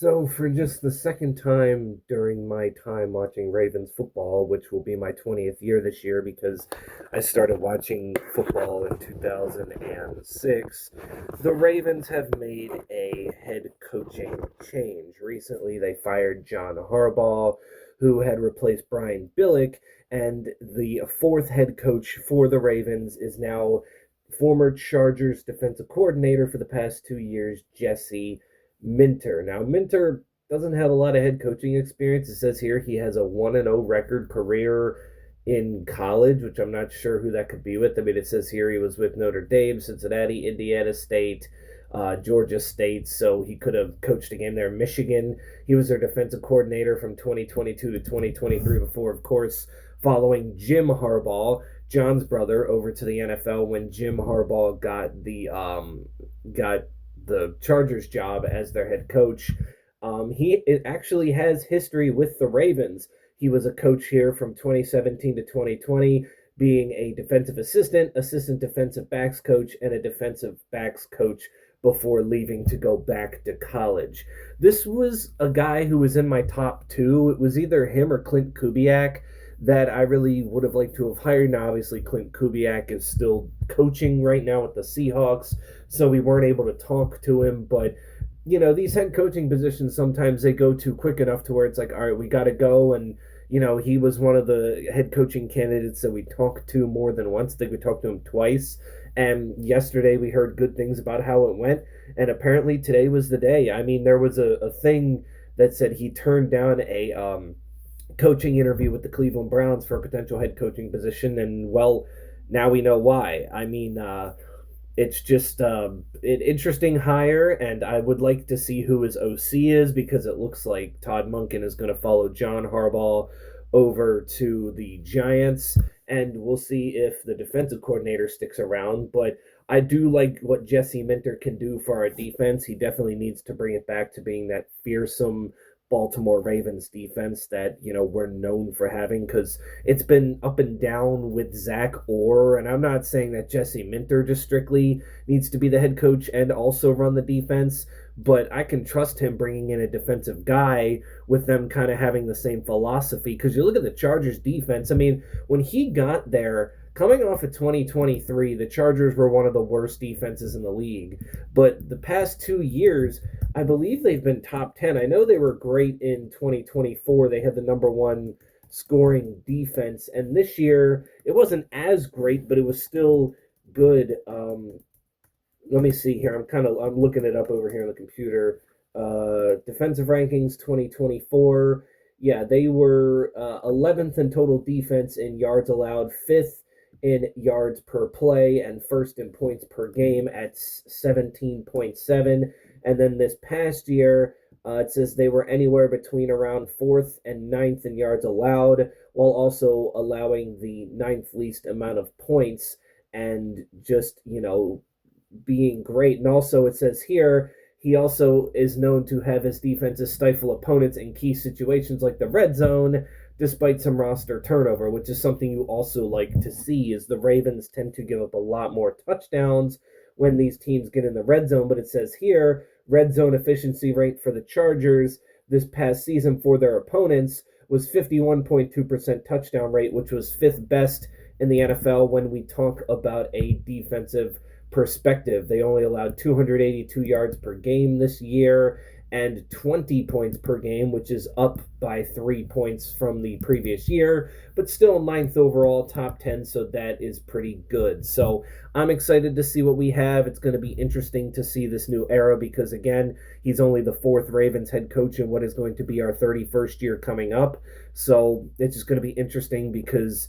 So, for just the second time during my time watching Ravens football, which will be my 20th year this year because I started watching football in 2006, the Ravens have made a head coaching change. Recently, they fired John Harbaugh, who had replaced Brian Billick, and the fourth head coach for the Ravens is now former Chargers defensive coordinator for the past 2 years, Jesse Minter. Now, Minter doesn't have a lot of head coaching experience. It says here he has a 1-0 record career in college, which I'm not sure who that could be with. I mean, it says here he was with Notre Dame, Cincinnati, Indiana State, Georgia State, so he could have coached a game there. Michigan, he was their defensive coordinator from 2022 to 2023 before, of course, following Jim Harbaugh, John's brother, over to the NFL when Jim Harbaugh got the Chargers job as their head coach. He actually has history with the Ravens. He was a coach here from 2017 to 2020, being a defensive assistant, assistant defensive backs coach, and a defensive backs coach before leaving to go back to college. This was a guy who was in my top two. It was either him or Clint Kubiak that I really would have liked to have hired. Now, obviously, Clint Kubiak is still coaching right now with the Seahawks, so we weren't able to talk to him. But, these head coaching positions, sometimes they go too quick enough to where it's like, all right, we got to go. And, he was one of the head coaching candidates that we talked to more than once. I think we talked to him twice. And yesterday we heard good things about how it went. And apparently today was the day. I mean, there was a thing that said he turned down a coaching interview with the Cleveland Browns for a potential head coaching position, and well, now we know why. I mean, it's just an interesting hire, and I would like to see who his OC is because it looks like Todd Monken is going to follow John Harbaugh over to the Giants, and we'll see if the defensive coordinator sticks around. But I do like what Jesse Minter can do for our defense. He definitely needs to bring it back to being that fearsome Baltimore Ravens defense that, we're known for having, because it's been up and down with Zach Orr. And I'm not saying that Jesse Minter just strictly needs to be the head coach and also run the defense, but I can trust him bringing in a defensive guy with them kind of having the same philosophy. Because you look at the Chargers defense, I mean, when he got there, coming off of 2023, the Chargers were one of the worst defenses in the league. But the past 2 years, I believe they've been top 10. I know they were great in 2024. They had the number one scoring defense. And this year, it wasn't as great, but it was still good. Let me see here. I'm looking it up over here on the computer. Defensive rankings 2024. Yeah, they were 11th in total defense in yards allowed, 5th in yards per play, and first in points per game at 17.7. And then this past year, it says they were anywhere between around 4th and ninth in yards allowed, while also allowing the ninth least amount of points, and just, being great. And also it says here, he also is known to have his defenses stifle opponents in key situations like the red zone, despite some roster turnover, which is something you also like to see, is the Ravens tend to give up a lot more touchdowns when these teams get in the red zone. But it says here, red zone efficiency rate for the Chargers this past season for their opponents was 51.2% touchdown rate, which was fifth best in the NFL when we talk about a defensive perspective. They only allowed 282 yards per game this year and 20 points per game, which is up by 3 points from the previous year, but still ninth overall, top 10, so that is pretty good. So I'm excited to see what we have. It's going to be interesting to see this new era because, again, he's only the fourth Ravens head coach in what is going to be our 31st year coming up. So it's just going to be interesting because,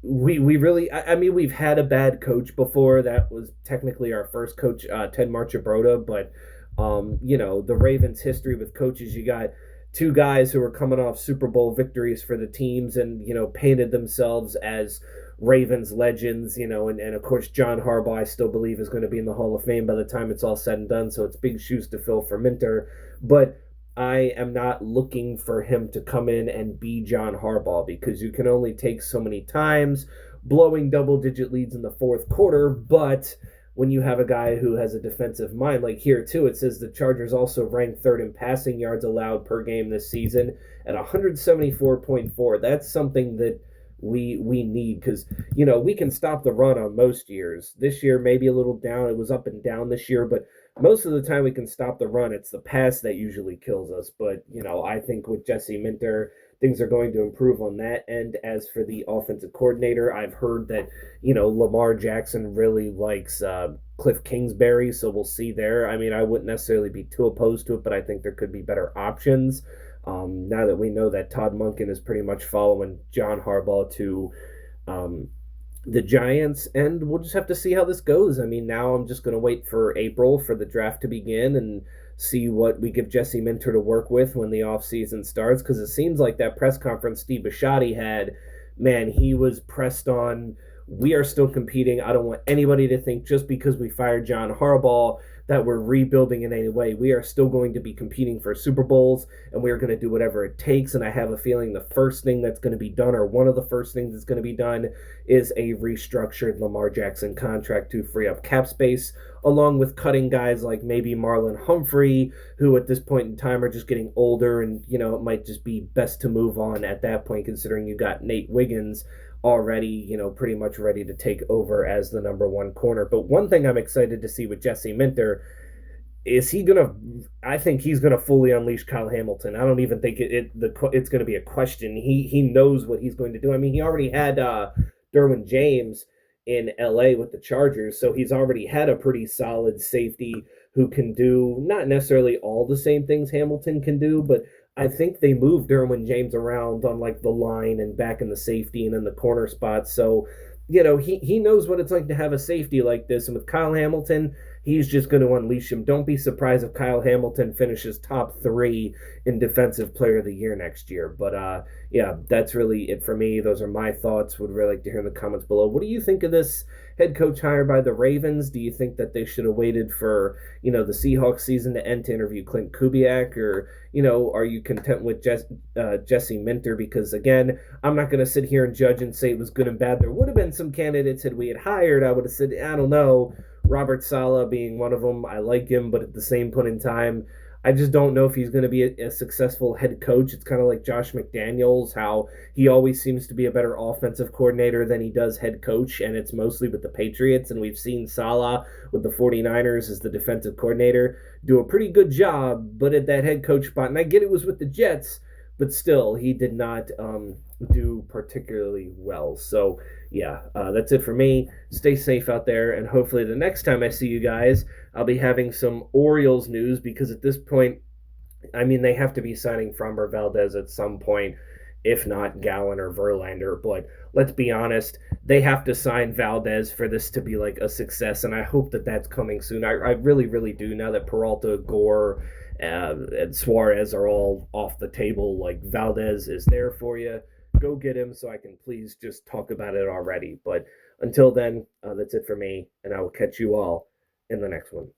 we really, I mean, we've had a bad coach before. That was technically our first coach, Ted Marchibroda, but the Ravens' history with coaches, you got two guys who were coming off Super Bowl victories for the teams and, painted themselves as Ravens legends, and of course, John Harbaugh, I still believe, is going to be in the Hall of Fame by the time it's all said and done. So it's big shoes to fill for Minter. But I am not looking for him to come in and be John Harbaugh because you can only take so many times blowing double-digit leads in the fourth quarter, but when you have a guy who has a defensive mind. Like here too, it says the Chargers also ranked third in passing yards allowed per game this season at 174.4. That's something that we need because we can stop the run on most years. This year maybe a little down. It was up and down this year, but most of the time we can stop the run. It's the pass that usually kills us. But I think with Jesse Minter, things are going to improve on that end. As for the offensive coordinator, I've heard that Lamar Jackson really likes Cliff Kingsbury, so we'll see there. I mean, I wouldn't necessarily be too opposed to it, but I think there could be better options. Now that we know that Todd Monken is pretty much following John Harbaugh to um, the Giants, and we'll just have to see how this goes. I mean, now I'm just going to wait for April for the draft to begin and see what we give Jesse Minter to work with when the offseason starts, because it seems like that press conference Steve Bisciotti had, man, he was pressed on. We are still competing. I don't want anybody to think just because we fired John Harbaugh that we're rebuilding in any way. We are still going to be competing for Super Bowls, and we are going to do whatever it takes. And I have a feeling the first thing that's going to be done, or one of the first things that's going to be done, is a restructured Lamar Jackson contract to free up cap space, along with cutting guys like maybe Marlon Humphrey, who at this point in time are just getting older, and it might just be best to move on at that point, considering you got Nate Wiggins already, pretty much ready to take over as the number one corner. But one thing I'm excited to see with Jesse Minter is he gonna? I think he's gonna fully unleash Kyle Hamilton. I don't even think it's gonna be a question. He knows what he's going to do. I mean, he already had Derwin James in L.A. with the Chargers, so he's already had a pretty solid safety who can do not necessarily all the same things Hamilton can do, but I think they moved Derwin James around on like the line and back in the safety and in the corner spots. So, he knows what it's like to have a safety like this. And with Kyle Hamilton, he's just going to unleash him. Don't be surprised if Kyle Hamilton finishes top 3 in Defensive Player of the Year next year. But yeah, that's really it for me. Those are my thoughts. Would really like to hear in the comments below. What do you think of this head coach hire by the Ravens? Do you think that they should have waited for the Seahawks season to end to interview Clint Kubiak, or are you content with Jesse Minter? Because again, I'm not going to sit here and judge and say it was good and bad. There would have been some candidates that we had hired. I would have said, I don't know, Robert Saleh being one of them. I like him, but at the same point in time, I just don't know if he's going to be a successful head coach. It's kind of like Josh McDaniels, how he always seems to be a better offensive coordinator than he does head coach, and it's mostly with the Patriots. And we've seen Saleh with the 49ers as the defensive coordinator do a pretty good job, but at that head coach spot, and I get it was with the Jets, but still, he did not do particularly well. So, yeah, that's it for me. Stay safe out there, and hopefully the next time I see you guys, I'll be having some Orioles news, because at this point, I mean, they have to be signing Framber Valdez at some point, if not Gallen or Verlander. But let's be honest, they have to sign Valdez for this to be like a success, and I hope that that's coming soon. I really, really do. Now that Peralta, Gore, and Suarez are all off the table, like Valdez is there for you. Go get him so I can please just talk about it already. But until then, that's it for me, and I will catch you all in the next one.